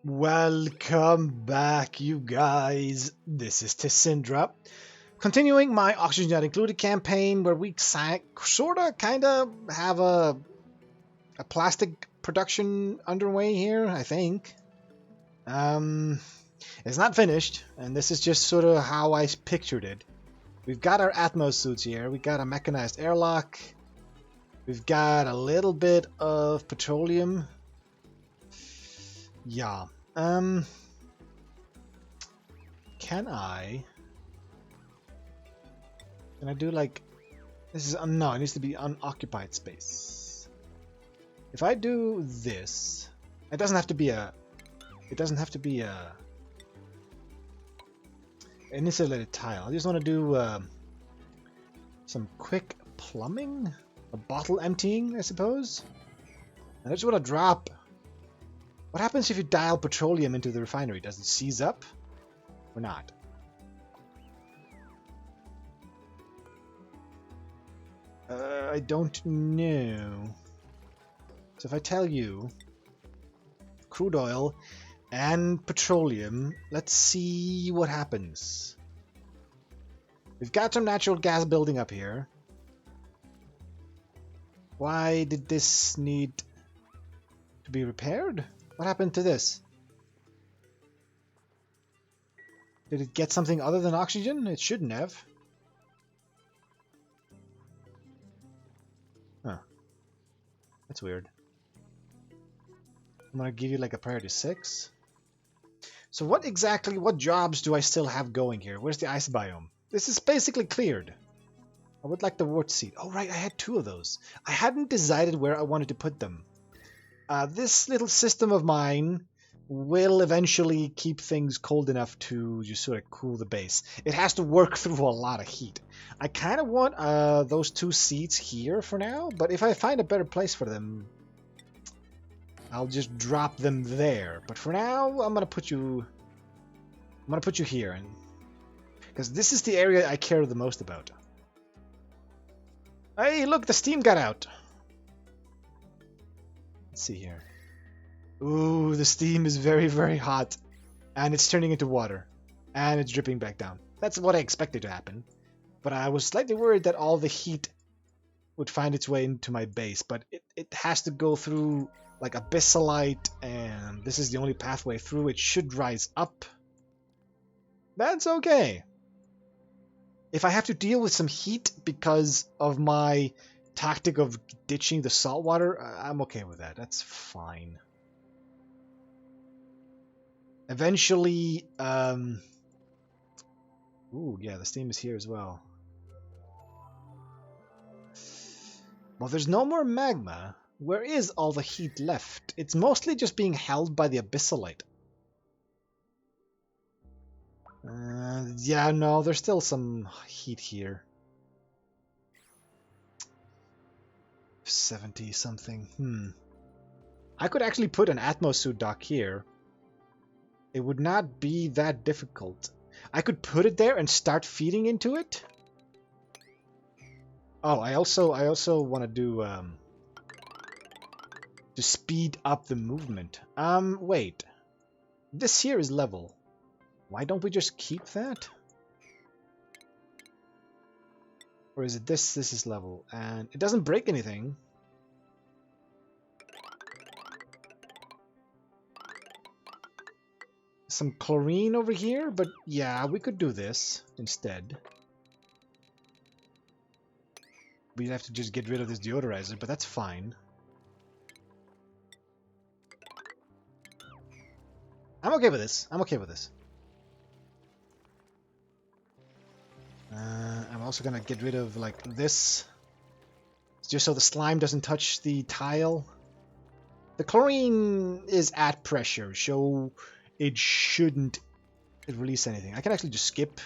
Welcome back, you guys. This is Tessindra. Continuing my Oxygen Not Included campaign, where we sorta, kinda have a plastic production underway here, I think. It's not finished, and this is just sort of how I pictured it. We've got our Atmos suits here, we got a mechanized airlock, we've got a little bit of petroleum. Yeah. Can I do like this is no, it needs to be unoccupied space. If I do this, it doesn't have to be a an insulated tile. I just want to do some quick plumbing, a bottle emptying, I suppose. And I just want to drop. What happens if you dial petroleum into the refinery? Does it seize up or not? I don't know. So if I tell you crude oil and petroleum, let's see what happens. We've got some natural gas building up here. Why did this need to be repaired? What happened to this? Did it get something other than oxygen? It shouldn't have. Huh. That's weird. I'm gonna give you like a priority 6. So what jobs do I still have going here? Where's the ice biome? This is basically cleared. I would like the wart seed. Oh right, I had 2 of those. I hadn't decided where I wanted to put them. This little system of mine will eventually keep things cold enough to just sort of cool the base. It has to work through a lot of heat. I kind of want those 2 seats here for now, but if I find a better place for them, I'll just drop them there. But for now, I'm gonna put you here, and because this is the area I care the most about. Hey, look, the steam got out. Let's see here. Ooh, the steam is very, very hot. And it's turning into water. And it's dripping back down. That's what I expected to happen. But I was slightly worried that all the heat would find its way into my base. But it has to go through like abyssalite. And this is the only pathway through. It should rise up. That's okay. If I have to deal with some heat because of my tactic of ditching the salt water, I'm okay with that. That's fine. Eventually, ooh, yeah, the steam is here as well. Well, there's no more magma. Where is all the heat left? It's mostly just being held by the abyssalite. Yeah, no, there's still some heat here. 70 something. I could actually put an Atmos suit dock here. It would not be that difficult. I could put it there and start feeding into it. Oh, I also want to do to speed up the movement. Wait. This here is level. Why don't we just keep that? Or is it this? This is level. And it doesn't break anything. Some chlorine over here, but yeah, we could do this instead. We'd have to just get rid of this deodorizer, but that's fine. I'm okay with this. I'm okay with this. I'm also gonna get rid of like this, just so the slime doesn't touch the tile. The chlorine is at pressure, so it shouldn't release anything. I can actually just skip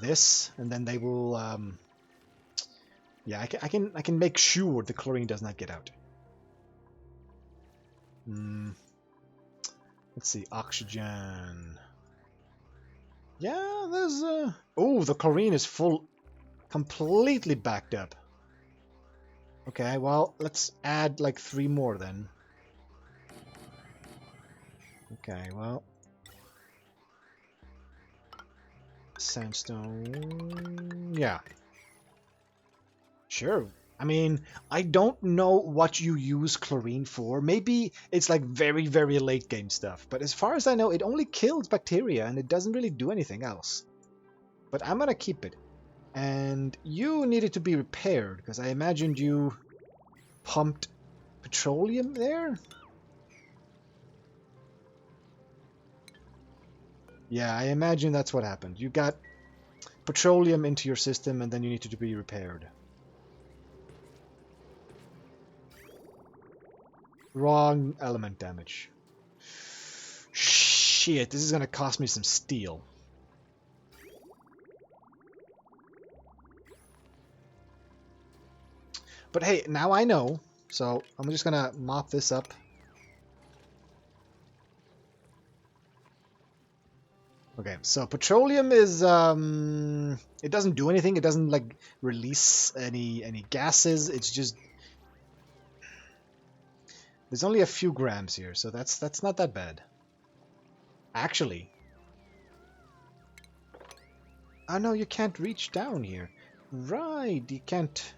this, and then they will. Yeah, I can make sure the chlorine does not get out. Let's see, oxygen. Yeah, there's oh, the chlorine is full, completely backed up. Okay, well, let's add like 3 more then. Okay, well. Sandstone. Yeah. Sure. I mean, I don't know what you use chlorine for. Maybe it's like very, very late game stuff. But as far as I know, it only kills bacteria and it doesn't really do anything else. But I'm gonna keep it. And you needed to be repaired because I imagined you pumped petroleum there? Yeah, I imagine that's what happened. You got petroleum into your system and then you needed to be repaired. Wrong element damage. Shit, this is gonna cost me some steel. But hey, now I know, so I'm just gonna mop this up. Okay, so petroleum is it doesn't do anything. It doesn't like release any gases. It's just there's only a few grams here, so that's not that bad. Actually, oh no, you can't reach down here. Right, you can't.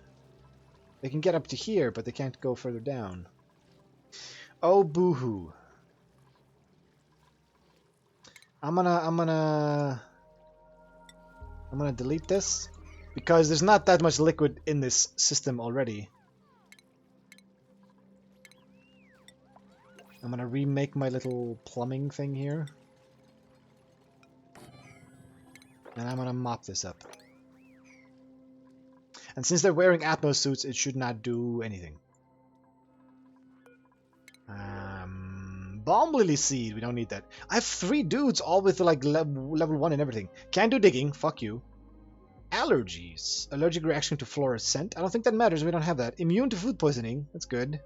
They can get up to here, but they can't go further down. Oh, boo-hoo. I'm gonna delete this because there's not that much liquid in this system already. I'm gonna remake my little plumbing thing here. And I'm gonna mop this up. And since they're wearing Atmos suits, it should not do anything. Bomb lily seed, we don't need that. I have 3 dudes, all with like level 1 and everything. Can't do digging, fuck you. Allergies. Allergic reaction to fluorescent. I don't think that matters, we don't have that. Immune to food poisoning, that's good.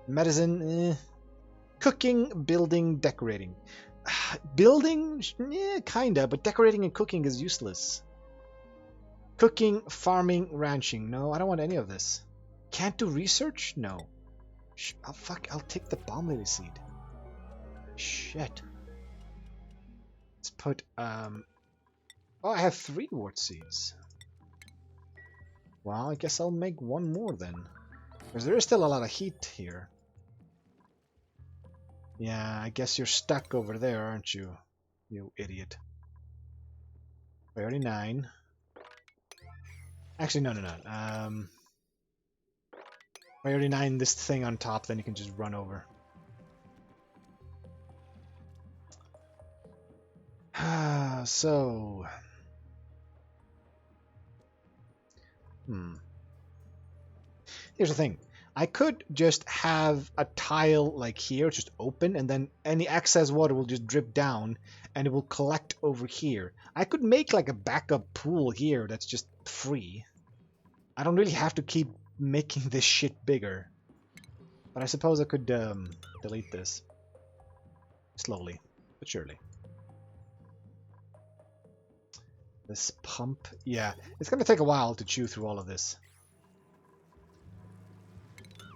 Medicine, Cooking, building, decorating. Building, yeah, kinda, but decorating and cooking is useless. Cooking, farming, ranching. No, I don't want any of this. Can't do research? No. I'll take the bomb lily seed. Shit. Let's put, oh, I have 3 wart seeds. Well, I guess I'll make 1 more then. Because there is still a lot of heat here. Yeah, I guess you're stuck over there, aren't you? You idiot. Priority 9. Actually, no. Priority 9 this thing on top, then you can just run over. So... Here's the thing. I could just have a tile like here, just open, and then any excess water will just drip down, and it will collect over here. I could make like a backup pool here that's just free. I don't really have to keep making this shit bigger. But I suppose I could delete this. Slowly, but surely. This pump, yeah. It's gonna take a while to chew through all of this.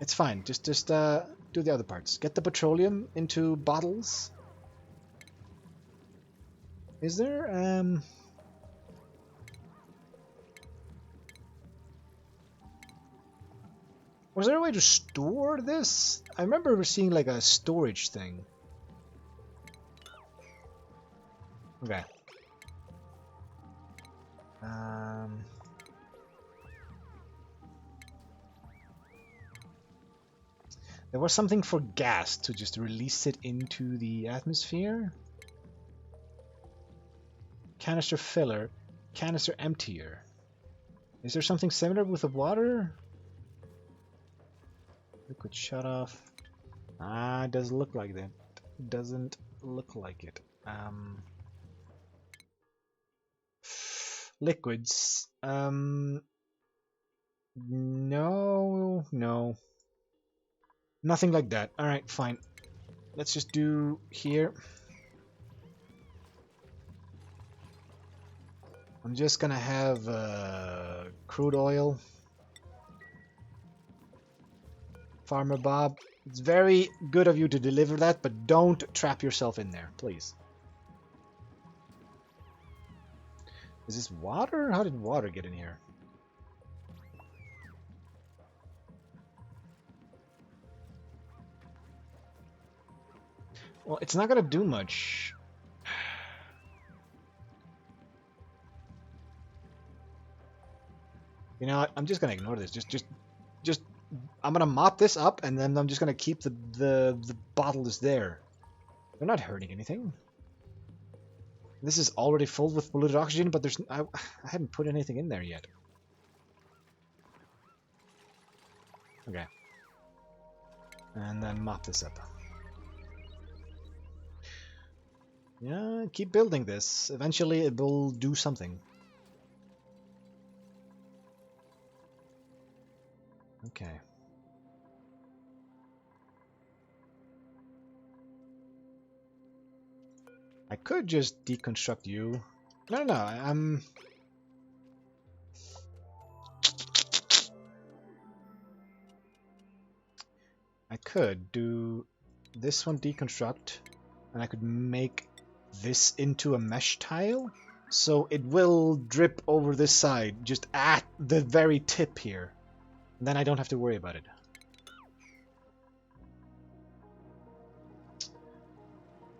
It's fine. Just do the other parts. Get the petroleum into bottles. Is there was there a way to store this? I remember seeing like a storage thing. Okay. There was something for gas to just release it into the atmosphere. Canister filler, canister emptier. Is there something similar with the water? Liquid shut off. Ah, it doesn't look like that. It doesn't look like it. Liquids. No. Nothing like that. Alright, fine. Let's just do here. I'm just gonna have crude oil. Farmer Bob, It's very good of you to deliver that, but don't trap yourself in there, please. Is this water? How did water get in here? Well, it's not gonna do much. You know what? I'm just gonna ignore this. Just. I'm gonna mop this up, and then I'm just gonna keep the bottle is there. They're not hurting anything. This is already full with polluted oxygen, but I haven't put anything in there yet. Okay. And then mop this up. Yeah, keep building this. Eventually it will do something. Okay. I could just deconstruct you. No, I could do this one deconstruct, and I could make this into a mesh tile, so it will drip over this side, just at the very tip here. Then I don't have to worry about it.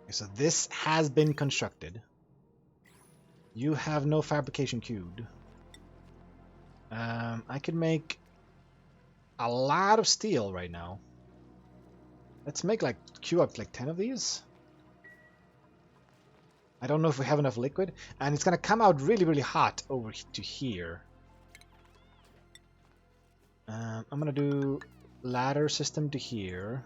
Okay, so this has been constructed. You have no fabrication queued. I could make a lot of steel right now. Let's make queue up 10 of these. I don't know if we have enough liquid, and it's gonna come out really, really hot over to here. I'm gonna do ladder system to here.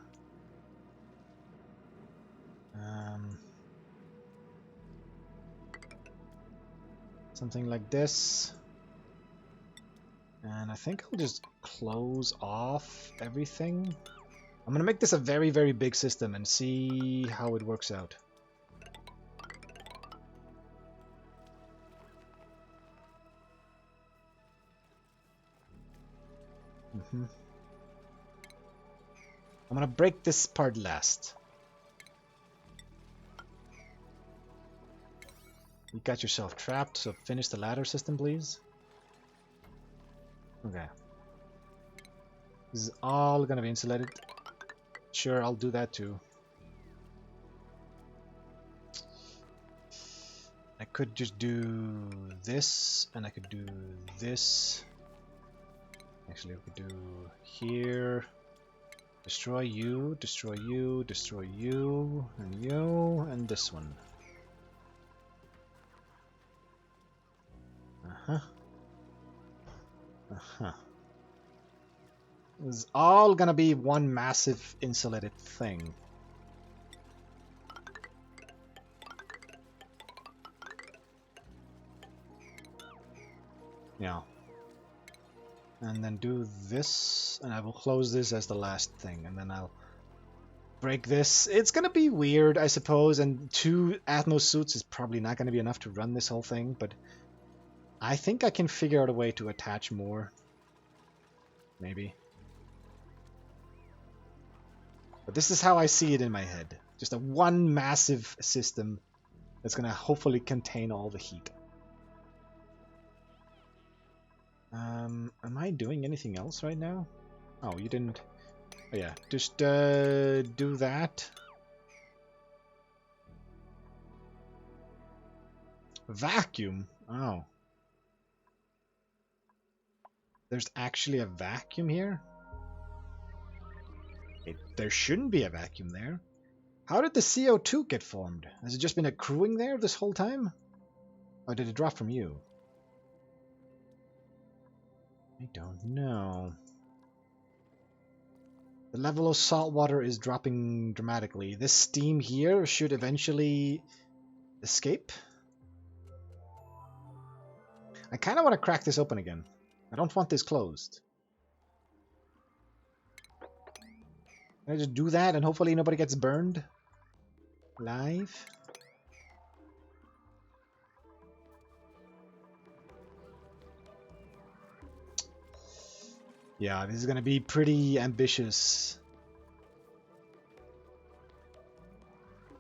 Something like this. And I think I'll just close off everything. I'm gonna make this a very, very big system and see how it works out. I'm gonna break this part last. You got yourself trapped, so finish the ladder system, please. Okay. This is all gonna be insulated. Sure, I'll do that too. I could just do this, and I could do this. Actually, we could do here. Destroy you, destroy you, destroy you, and this one. This is all gonna be one massive insulated thing. Yeah. And then do this, and I will close this as the last thing, and then I'll break this. It's gonna be weird, I suppose, and 2 Atmos suits is probably not gonna be enough to run this whole thing, but I think I can figure out a way to attach more. Maybe. But this is how I see it in my head. Just a one massive system that's gonna hopefully contain all the heat. Am I doing anything else right now? Oh, you didn't... Oh yeah, just do that. Vacuum? Oh. There's actually a vacuum here? There shouldn't be a vacuum there. How did the CO2 get formed? Has it just been accruing there this whole time? Or did it drop from you? I don't know. The level of salt water is dropping dramatically. This steam here should eventually escape. I kind of want to crack this open again. I don't want this closed. Can I just do that and hopefully nobody gets burned? Live? Yeah, this is gonna be pretty ambitious.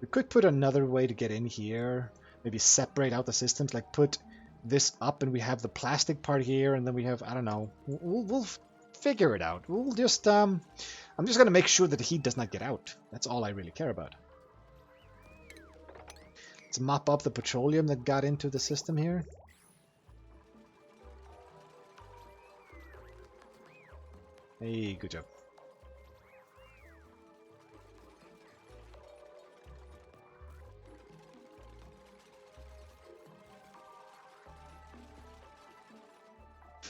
We could put another way to get in here. Maybe separate out the systems, like put this up and we have the plastic part here, and then we have, I don't know. We'll figure it out. We'll just, I'm just going to make sure that the heat does not get out. That's all I really care about. Let's mop up the petroleum that got into the system here. Hey, good job.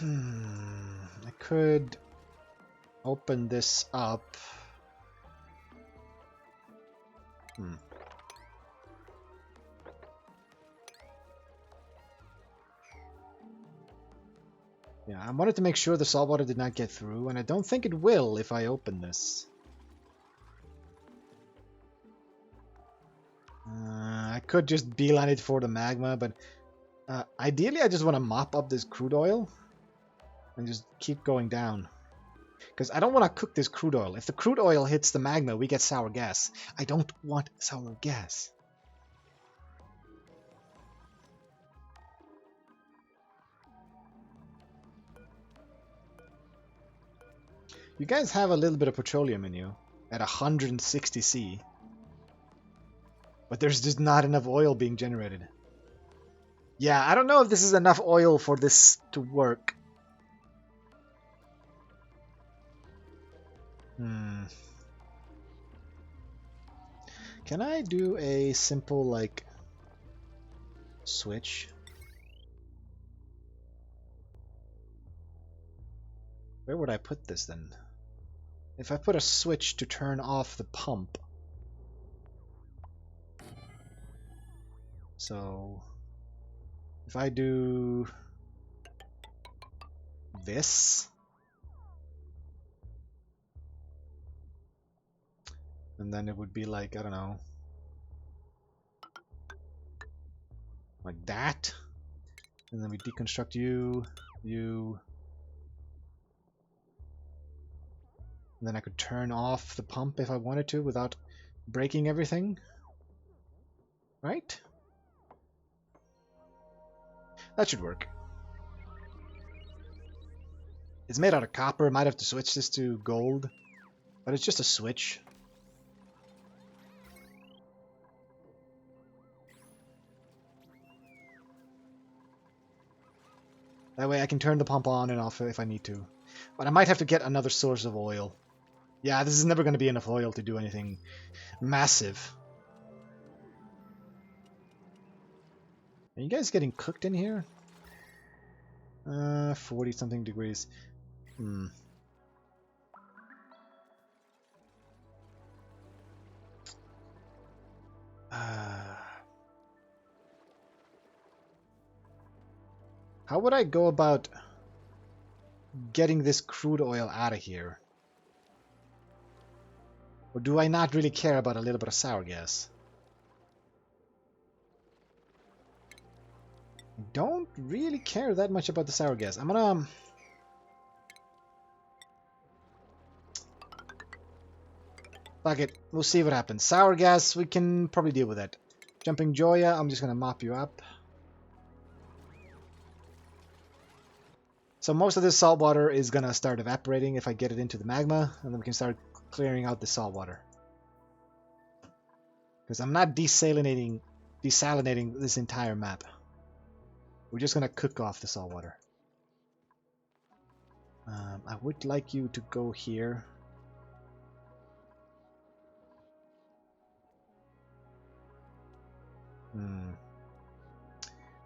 I could open this up. Yeah, I wanted to make sure the saltwater did not get through, and I don't think it will if I open this. I could just beeline it for the magma, but ideally I just want to mop up this crude oil and just keep going down. Because I don't want to cook this crude oil. If the crude oil hits the magma, we get sour gas. I don't want sour gas. You guys have a little bit of petroleum in you at 160 C. But there's just not enough oil being generated. Yeah, I don't know if this is enough oil for this to work. Can I do a simple, like, switch? Where would I put this then? If I put a switch to turn off the pump. So if I do this, and then it would be like, I don't know, like that, and then we deconstruct you, and then I could turn off the pump if I wanted to without breaking everything, right? That should work. It's made out of copper. I might have to switch this to gold, but it's just a switch. That way I can turn the pump on and off if I need to. But I might have to get another source of oil. Yeah, this is never going to be enough oil to do anything massive. Are you guys getting cooked in here? 40 something degrees. How would I go about getting this crude oil out of here? Or do I not really care about a little bit of sour gas? I don't really care that much about the sour gas. I'm gonna... Fuck it. We'll see what happens. Sour gas, we can probably deal with that. Jumping Joya, I'm just gonna mop you up. So most of this salt water is gonna start evaporating if I get it into the magma, and then we can start clearing out the salt water. Because I'm not desalinating this entire map. We're just gonna cook off the salt water. I would like you to go here.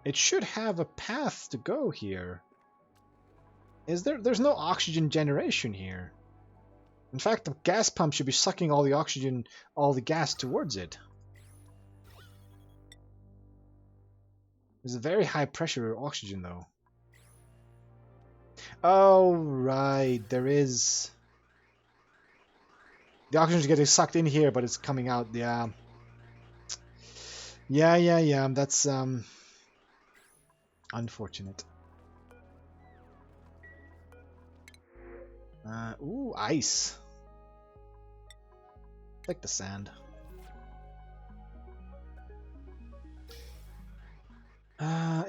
It should have a path to go here. Is there? There's no oxygen generation here. In fact, the gas pump should be sucking all the oxygen, all the gas towards it. There's a very high pressure oxygen though. Oh, right. There is... The oxygen is getting sucked in here, but it's coming out. Yeah. Yeah. That's, unfortunate. Ooh, ice. Like the sand.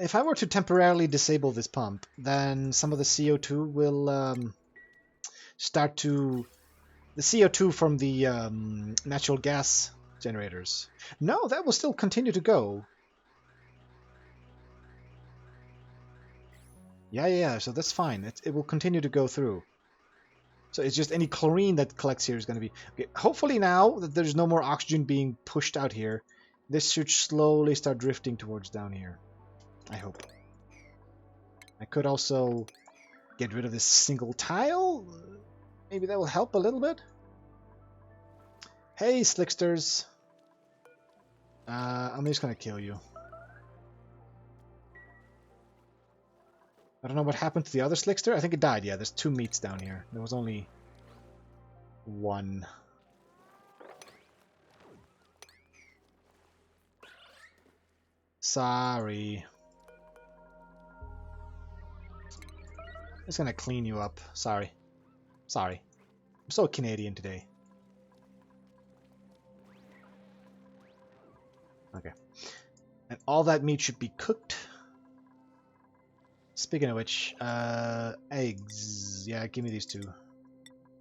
If I were to temporarily disable this pump, then some of the CO2 will start to... The CO2 from the natural gas generators. No, that will still continue to go. Yeah, so that's fine. It will continue to go through. So it's just any chlorine that collects here is going to be... Okay, hopefully now that there's no more oxygen being pushed out here, this should slowly start drifting towards down here. I hope. I could also get rid of this single tile. Maybe that will help a little bit. Hey, Slicksters. I'm just going to kill you. I don't know what happened to the other Slickster. I think it died. Yeah, there's 2 meats down here. There was only 1. Sorry. I'm just gonna clean you up. Sorry. Sorry. I'm so Canadian today. Okay. And all that meat should be cooked. Speaking of which, eggs. Yeah, give me these 2.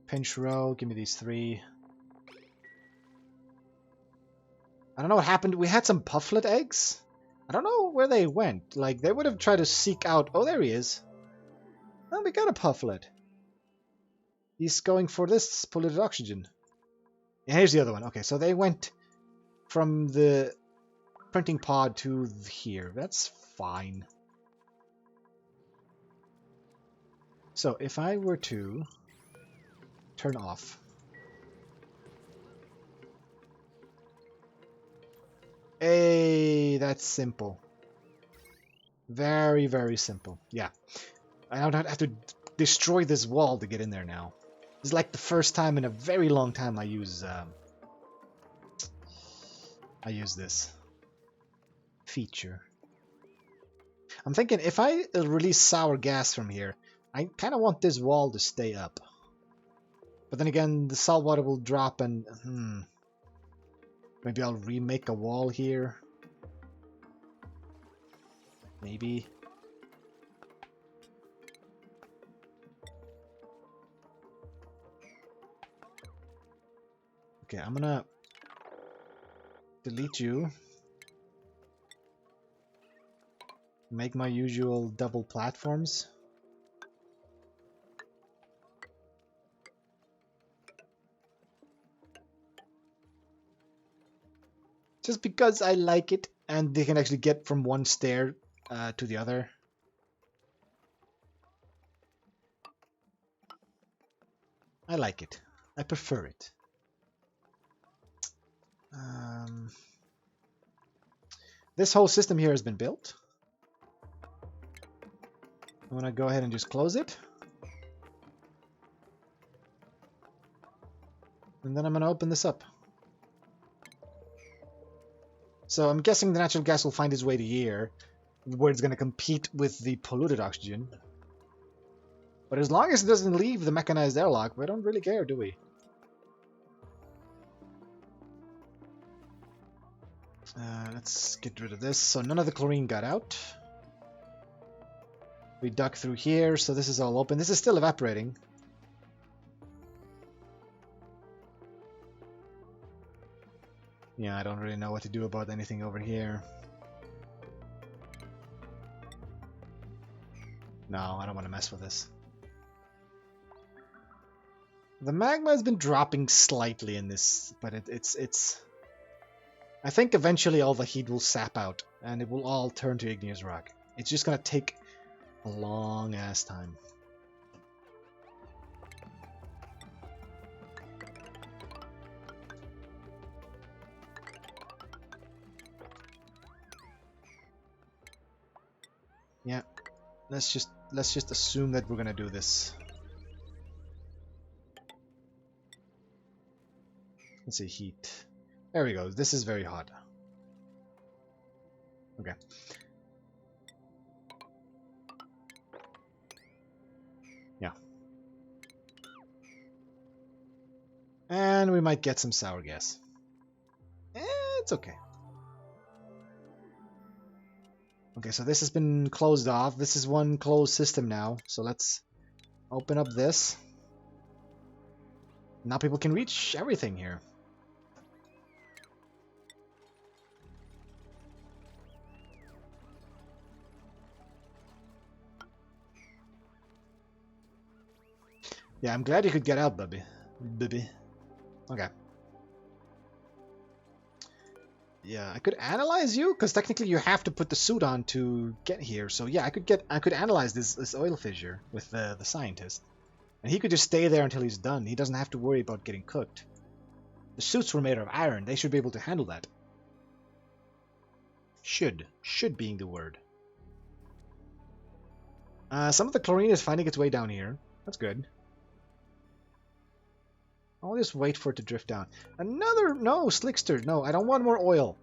Pinch row, give me these 3. I don't know what happened. We had some pufflet eggs. I don't know where they went. Like, they would have tried to seek out... Oh, there he is. Oh, we got a pufflet. He's going for this polluted oxygen. And here's the other one. Okay, so they went from the printing pod to here. That's fine. So if I were to turn off. Hey, that's simple. Very, very simple. Yeah. I don't have to destroy this wall to get in there now. This is like the first time in a very long time I use this feature. I'm thinking if I release sour gas from here, I kind of want this wall to stay up. But then again, the salt water will drop and... Maybe I'll remake a wall here. Maybe. Okay, I'm gonna delete you. Make my usual double platforms. Just because I like it, and they can actually get from one stair to the other. I like it. I prefer it. This whole system here has been built. I'm gonna go ahead and just close it. And then I'm gonna open this up. So I'm guessing the natural gas will find its way to here, where it's gonna compete with the polluted oxygen. But as long as it doesn't leave the mechanized airlock, we don't really care, do we? Let's get rid of this. So none of the chlorine got out. We dug through here, so this is all open. This is still evaporating. Yeah, I don't really know what to do about anything over here. No, I don't want to mess with this. The magma has been dropping slightly in this, but it's... I think eventually all the heat will sap out, and it will all turn to igneous rock. It's just gonna take a long-ass time. Yeah, let's just assume that we're gonna do this. Let's see, heat. There we go. This is very hot. Okay. Yeah. And we might get some sour gas. It's okay. Okay, so this has been closed off. This is one closed system now. So let's open up this. Now people can reach everything here. Yeah, I'm glad you could get out, Bubby. Okay. Yeah, I could analyze you, because technically you have to put the suit on to get here. So yeah, I could analyze this oil fissure with the scientist. And he could just stay there until he's done. He doesn't have to worry about getting cooked. The suits were made of iron. They should be able to handle that. Should being the word. Some of the chlorine is finding its way down here. That's good. I'll just wait for it to drift down. No, Slickster. No, I don't want more oil.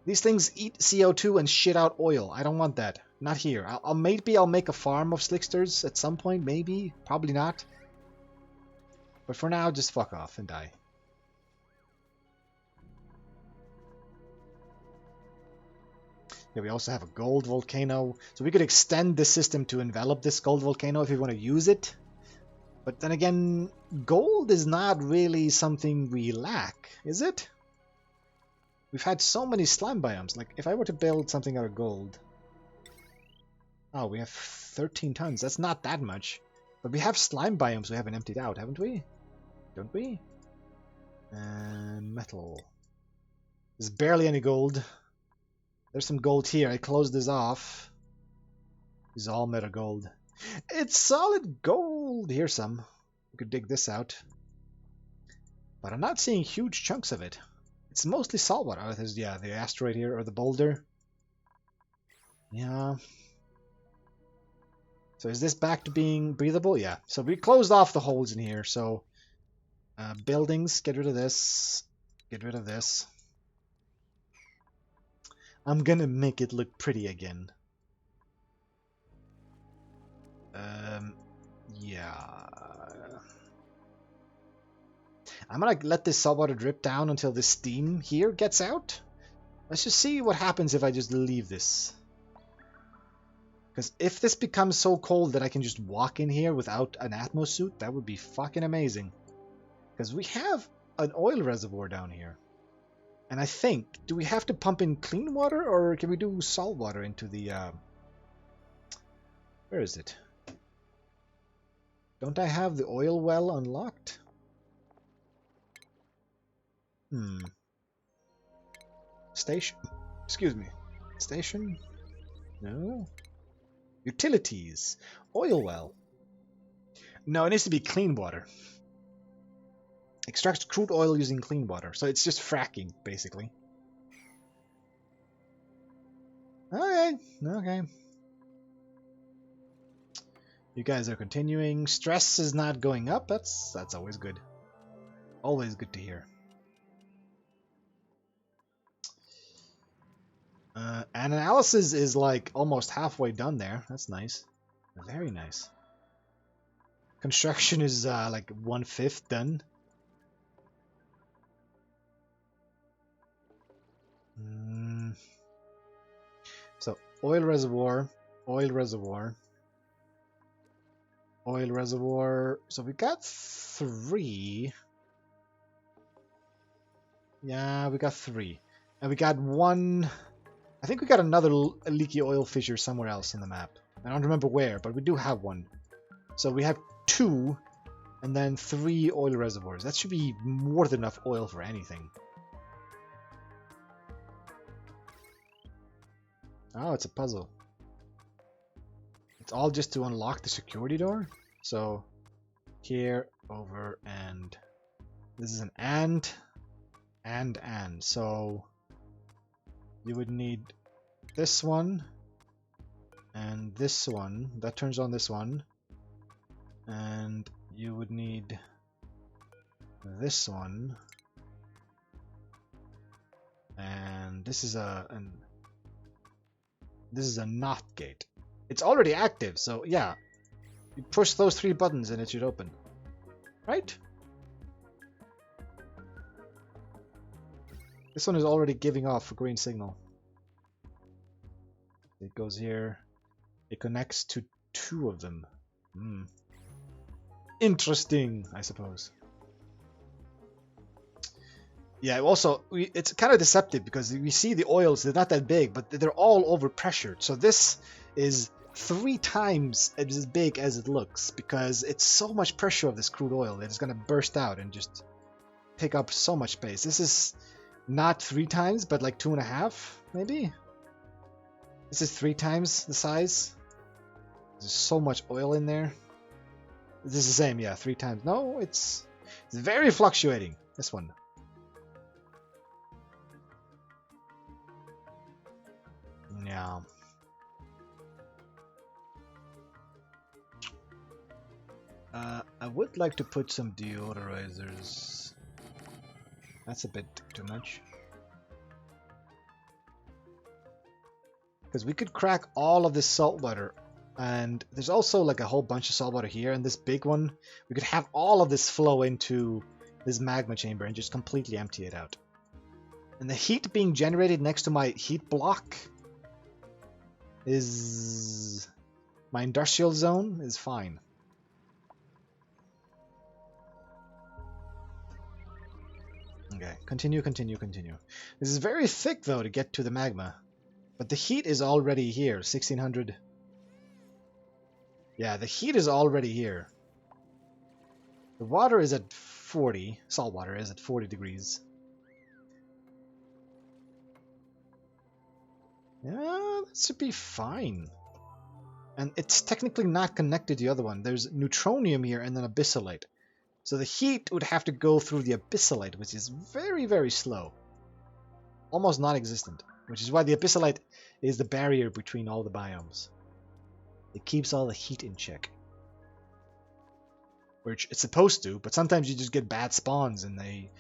These things eat CO2 and shit out oil. I don't want that. Not here. Maybe I'll make a farm of Slicksters at some point. Maybe. Probably not. But for now, just fuck off and die. Yeah, we also have a gold volcano. So we could extend this system to envelop this gold volcano if we want to use it. But then again, gold is not really something we lack, is it? We've had so many slime biomes. Like, if I were to build something out of gold... Oh, we have 13 tons. That's not that much. But we have slime biomes we haven't emptied out, haven't we? Don't we? Metal. There's barely any gold. There's some gold here. I closed this off. This is all metal gold. It's solid gold! Here's some. We could dig this out. But I'm not seeing huge chunks of it. It's mostly saltwater. Oh, there's, yeah, the asteroid here, or the boulder. Yeah. So is this back to being breathable? Yeah. So we closed off the holes in here, so... buildings, get rid of this. Get rid of this. I'm gonna make it look pretty again. Yeah. I'm gonna let this saltwater drip down until the steam here gets out. Let's just see what happens if I just leave this. Because if this becomes so cold that I can just walk in here without an Atmos suit, that would be fucking amazing. Because we have an oil reservoir down here. And I think, do we have to pump in clean water, or can we do salt water into the... Where is it? Don't I have the oil well unlocked? Station? Excuse me. Station? No. Utilities. Oil well. No, it needs to be clean water. Extracts crude oil using clean water. So it's just fracking, basically. Okay. Okay. You guys are continuing. Stress is not going up. That's always good. Always good to hear. And analysis is like almost halfway done there. That's nice. Very nice. Construction is like 1/5 done. So oil reservoir, oil reservoir, oil reservoir. So we got 3. Yeah, we got 3. And we got 1... I think we got another leaky oil fissure somewhere else in the map. I don't remember where, but we do have one. So we have 2, and then 3 oil reservoirs. That should be more than enough oil for anything. Oh, it's a puzzle. It's all just to unlock the security door. So here, over, and this is an and. So you would need this one and this one. That turns on this one. And you would need this one. And this is a NOT gate. It's already active, so yeah. You push those 3 buttons and it should open. Right? This one is already giving off a green signal. It goes here. It connects to two of them. Hmm. Interesting, I suppose. Yeah, also, it's kind of deceptive because we see the oils, they're not that big, but they're all overpressured. So this is 3 times as big as it looks because it's so much pressure of this crude oil that it's going to burst out and just take up so much space. This is not 3 times, but like 2.5, maybe? This is 3 times the size. There's so much oil in there. This is the same, yeah, 3 times. No, it's very fluctuating, this one. Yeah. I would like to put some deodorizers. That's a bit too much. Because we could crack all of this salt water. And there's also like a whole bunch of salt water here. And this big one, we could have all of this flow into this magma chamber and just completely empty it out. And the heat being generated next to my heat block is... my industrial zone is fine. Okay, continue. This is very thick, though, to get to the magma. But the heat is already here, 1600. Yeah, the heat is already here. The water is at 40. Salt water is at 40 degrees. Yeah, that should be fine. And it's technically not connected to the other one. There's neutronium here and then abyssalite. So the heat would have to go through the abyssalite, which is very, very slow. Almost non-existent. Which is why the abyssalite is the barrier between all the biomes. It keeps all the heat in check. Which it's supposed to, but sometimes you just get bad spawns and they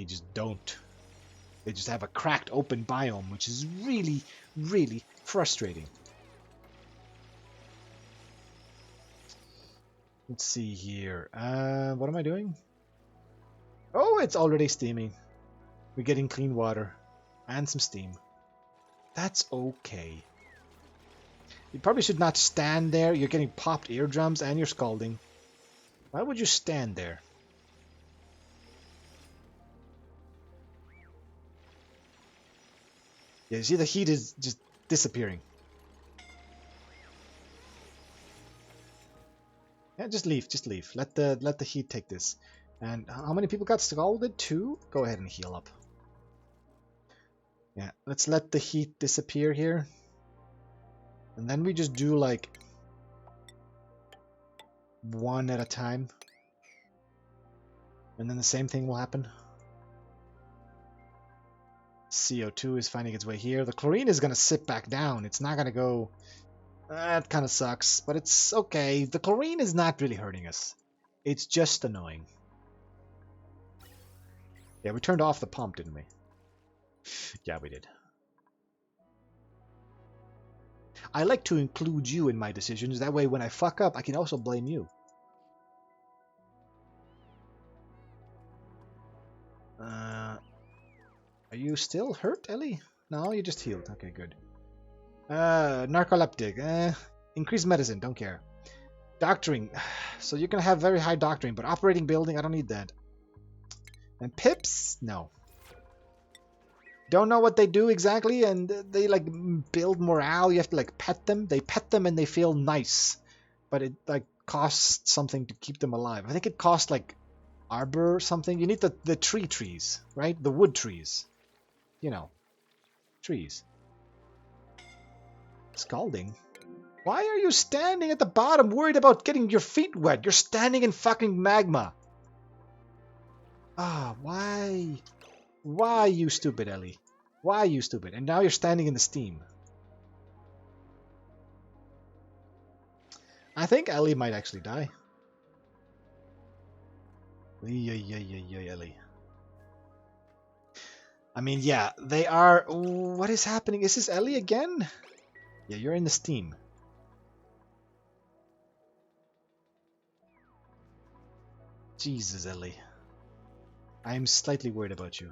just don't. They just have a cracked open biome, which is really, really frustrating. Let's see here. What am I doing? Oh, it's already steaming. We're getting clean water and some steam. That's okay. You probably should not stand there. You're getting popped eardrums and you're scalding. Why would you stand there? Yeah, you see the heat is just disappearing. Yeah, just leave. Let the heat take this. And how many people got scalded? 2? Go ahead and heal up. Yeah, let's let the heat disappear here. And then we just do like 1 at a time. And then the same thing will happen. CO2 is finding its way here. The chlorine is going to sit back down. It's not going to go... That kind of sucks, but it's okay. The chlorine is not really hurting us. It's just annoying. Yeah, we turned off the pump, didn't we? Yeah, we did. I like to include you in my decisions. That way, when I fuck up, I can also blame you. Are you still hurt, Ellie? No, you just healed. Okay, good. Narcoleptic. Increased medicine. Don't care. Doctoring. So you're gonna have very high doctoring, but operating building, I don't need that. And pips? No. Don't know what they do exactly, and they like build morale. You have to like pet them. They pet them and they feel nice, but it like costs something to keep them alive. I think it costs like arbor or something. You need the trees, right? The wood trees. You know, trees. Scalding. Why are you standing at the bottom worried about getting your feet wet? You're standing in fucking magma. Ah, why? Why, you stupid Ellie? Why, you stupid? And now you're standing in the steam. I think Ellie might actually die. Ellie. I mean, yeah, they are... What is happening? Is this Ellie again? Yeah, you're in the steam. Jesus, Ellie. I'm slightly worried about you.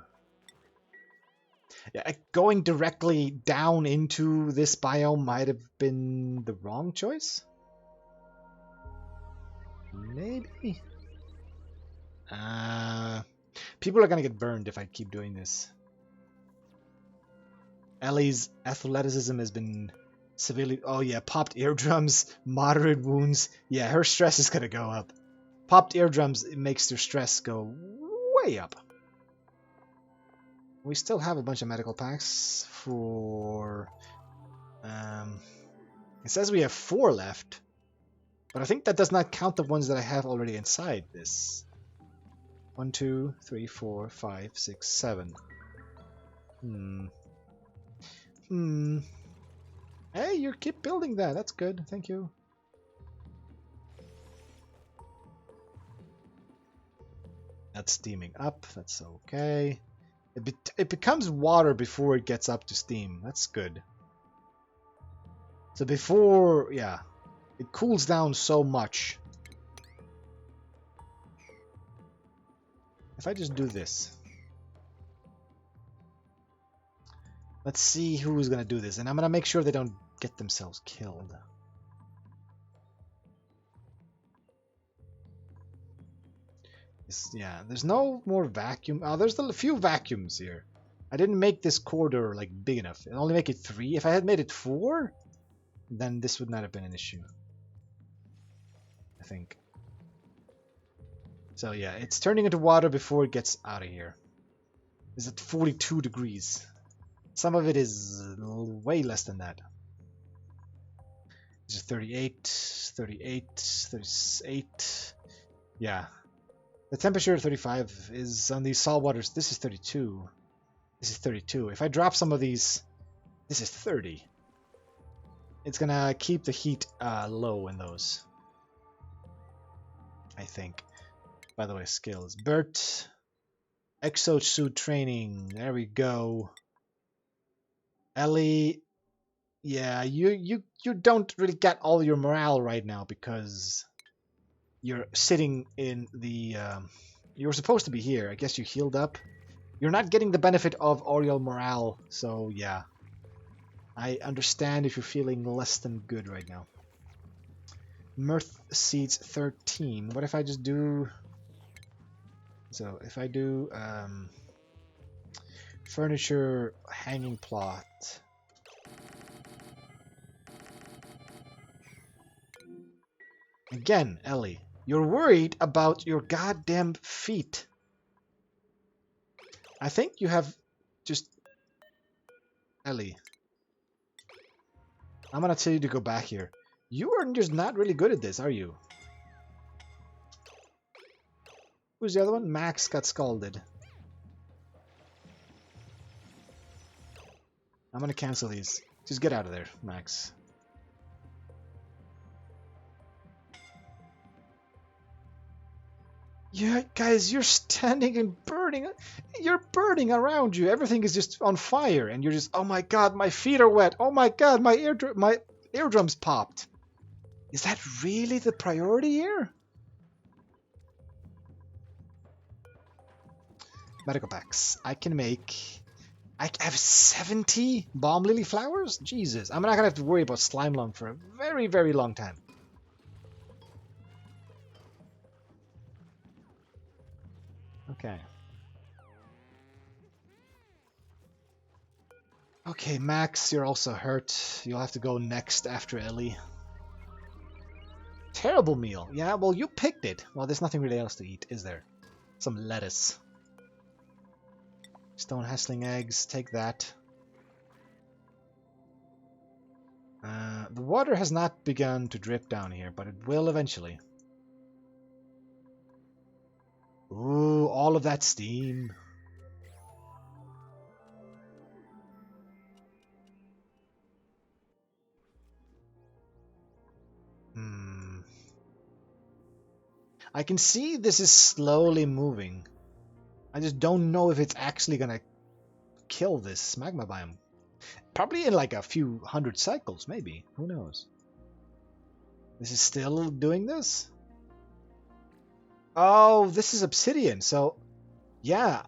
Yeah, going directly down into this biome might have been the wrong choice. Maybe. People are gonna get burned if I keep doing this. Ellie's athleticism has been severely... Oh yeah, popped eardrums, moderate wounds. Yeah, her stress is gonna go up. Popped eardrums, it makes their stress go way up. We still have a bunch of medical packs for... it says we have 4 left. But I think that does not count the ones that I have already inside this. 1, 2, 3, 4, 5, 6, 7. Hey, you keep building that. That's good. Thank you. That's steaming up. That's okay. It becomes water before it gets up to steam. That's good. So before, yeah, it cools down so much. If I just do this. Let's see who's going to do this. And I'm going to make sure they don't get themselves killed. Yeah, there's no more vacuum. Oh, there's a few vacuums here. I didn't make this corridor like big enough. I only make it 3. If I had made it 4, then this would not have been an issue. I think. So yeah, it's turning into water before it gets out of here. It's at 42 degrees. Some of it is way less than that. This is 38, 38, 38. Yeah. The temperature at 35 is on these salt waters. This is 32. This is 32. If I drop some of these, this is 30. It's gonna keep the heat low in those. I think. By the way, skills. Bert. Exosuit training. There we go. Ellie. Yeah, you don't really get all your morale right now because you're sitting in the... you're supposed to be here. I guess you healed up. You're not getting the benefit of all your morale, so yeah. I understand if you're feeling less than good right now. Mirth seeds 13. What if I just do... So, if I do... furniture hanging plot... Again, Ellie, you're worried about your goddamn feet. I think you have just... Ellie. I'm gonna tell you to go back here. You are just not really good at this, are you? Who's the other one? Max got scalded. I'm gonna cancel these. Just get out of there, Max. Yeah, guys, you're standing and burning. You're burning around you. Everything is just on fire, and you're just, oh my god, my feet are wet. Oh my god, my eardrums popped. Is that really the priority here? Medical packs. I can make... I have 70 bomb lily flowers? Jesus. I'm not gonna have to worry about slime lung for a very, very long time. Okay. Okay, Max, you're also hurt. You'll have to go next after Ellie. Terrible meal. Yeah, well, you picked it. Well, there's nothing really else to eat, is there? Some lettuce. Stone hustling eggs. Take that. The water has not begun to drip down here, but it will eventually. Ooh, all of that steam. I can see this is slowly moving. I just don't know if it's actually gonna kill this magma biome. Probably in like a few hundred cycles, maybe. Who knows? This is still doing this? Oh, this is obsidian, so... Yeah.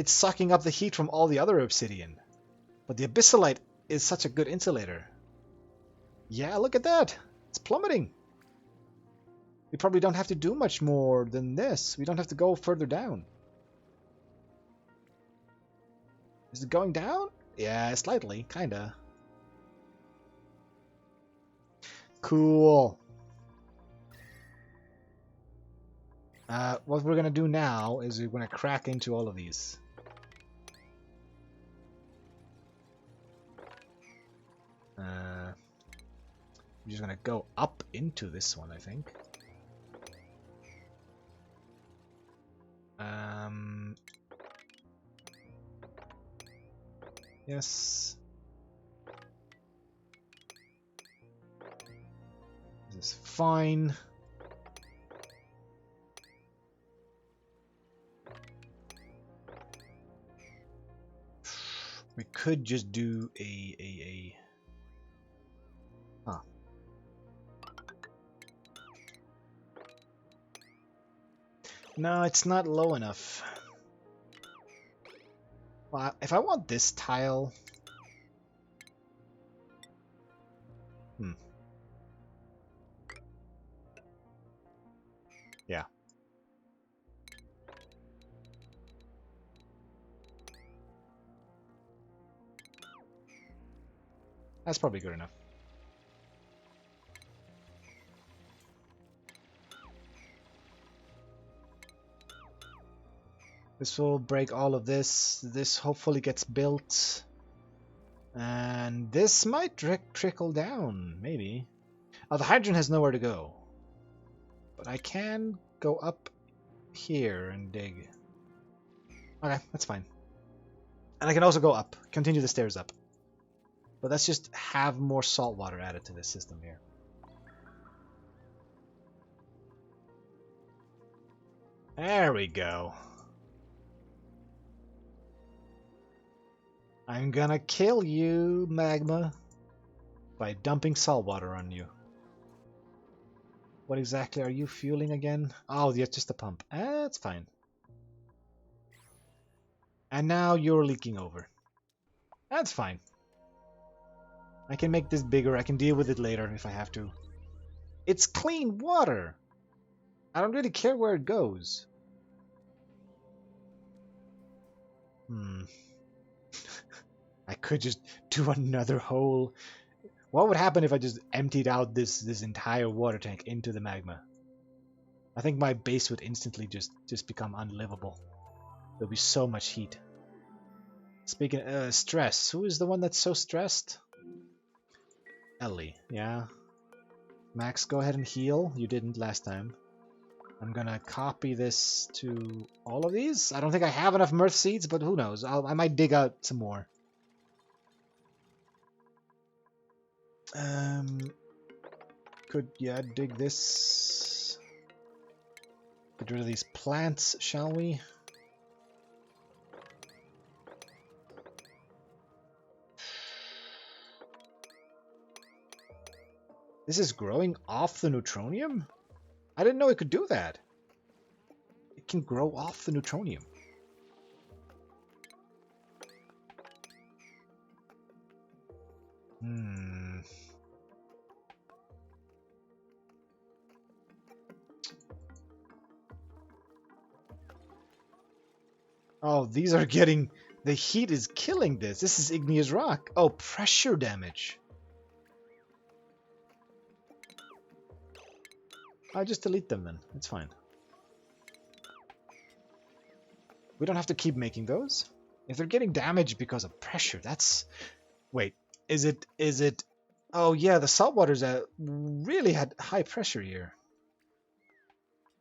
it's sucking up the heat from all the other obsidian. But the abyssalite is such a good insulator. Yeah, look at that. It's plummeting. We probably don't have to do much more than this. We don't have to go further down. Is it going down? Yeah, slightly, kinda. Cool. What we're gonna do now is we're gonna crack into all of these. We're just gonna go up into this one, I think. Yes. This is fine. We could just do a Huh. No, it's not low enough. Well, if I want this tile... Yeah. That's probably good enough. This will break all of this. This hopefully gets built. And this might trickle down, maybe. Oh, the hydrogen has nowhere to go. But I can go up here and dig. Okay, that's fine. And I can also go up, continue the stairs up. But let's just have more salt water added to this system here. There we go. I'm gonna kill you, magma, by dumping salt water on you. What exactly are you fueling again? Oh, yeah, just a pump. That's fine. And now you're leaking over. That's fine. I can make this bigger. I can deal with it later if I have to. It's clean water. I don't really care where it goes. I could just do another hole. What would happen if I just emptied out this entire water tank into the magma? I think my base would instantly just become unlivable. There'll be so much heat. Speaking of stress, who is the one that's so stressed? Ellie, yeah. Max, go ahead and heal. You didn't last time. I'm gonna copy this to all of these. I don't think I have enough mirth seeds, but who knows? I might dig out some more. Could, yeah, dig this. Get rid of these plants, shall we? This is growing off the neutronium? I didn't know it could do that. It can grow off the neutronium. Oh, these are getting... The heat is killing this. This is igneous rock. Oh, pressure damage. I'll just delete them then. It's fine. We don't have to keep making those. If they're getting damaged because of pressure, that's... Wait, is it... Oh yeah, the saltwater's really had high pressure here.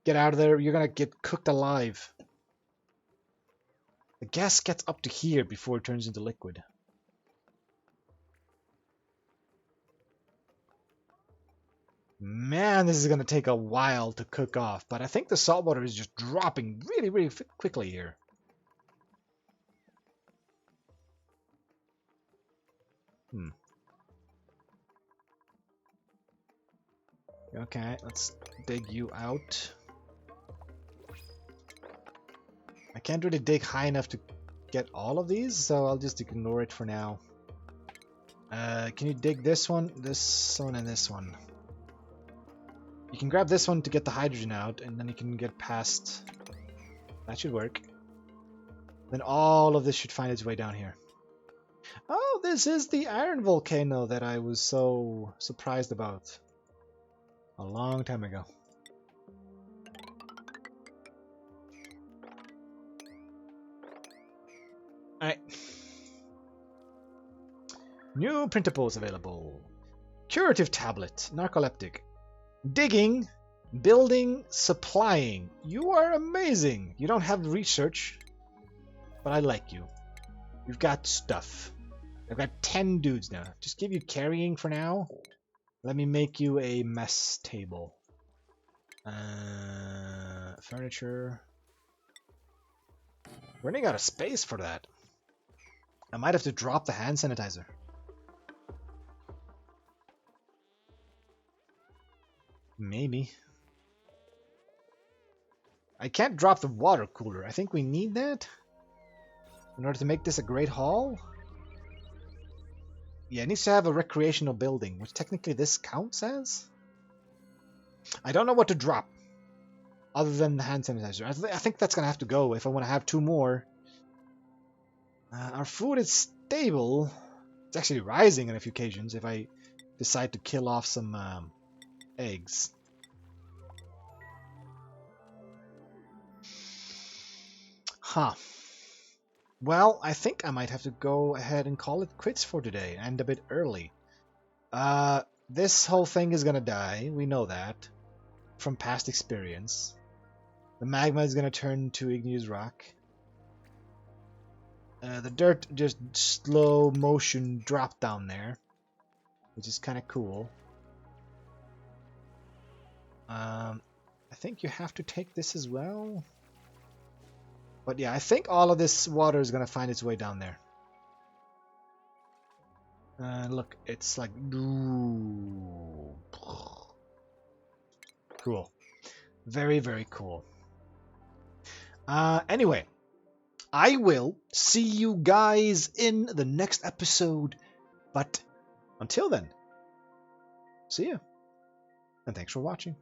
Get out of there, you're gonna get cooked alive. The gas gets up to here before it turns into liquid. Man, this is going to take a while to cook off, but I think the salt water is just dropping really, really quickly here. Okay, let's dig you out. I can't really dig high enough to get all of these, so I'll just ignore it for now. Can you dig this one, and this one? You can grab this one to get the hydrogen out, and then you can get past... That should work. Then all of this should find its way down here. Oh, this is the iron volcano that I was so surprised about a long time ago. Alright. New printables available. Curative tablet. Narcoleptic. Digging. Building. Supplying. You are amazing. You don't have research. But I like you. You've got stuff. I've got 10 dudes now. Just give you carrying for now. Let me make you a mess table. Furniture. We're running out of space for that. I might have to drop the hand sanitizer. Maybe. I can't drop the water cooler. I think we need that in order to make this a great hall. Yeah, it needs to have a recreational building, which technically this counts as. I don't know what to drop other than the hand sanitizer. I think that's going to have to go if I want to have 2 more. Our food is stable. It's actually rising on a few occasions if I decide to kill off some eggs. Huh. Well, I think I might have to go ahead and call it quits for today, and a bit early. This whole thing is gonna die, we know that, from past experience. The magma is gonna turn to igneous rock. The dirt just slow motion dropped down there, which is kind of cool. I think you have to take this as well. But yeah, I think all of this water is going to find its way down there. Look, it's like... Cool. Very, very cool. Anyway, I will see you guys in the next episode. But until then, see ya. And thanks for watching.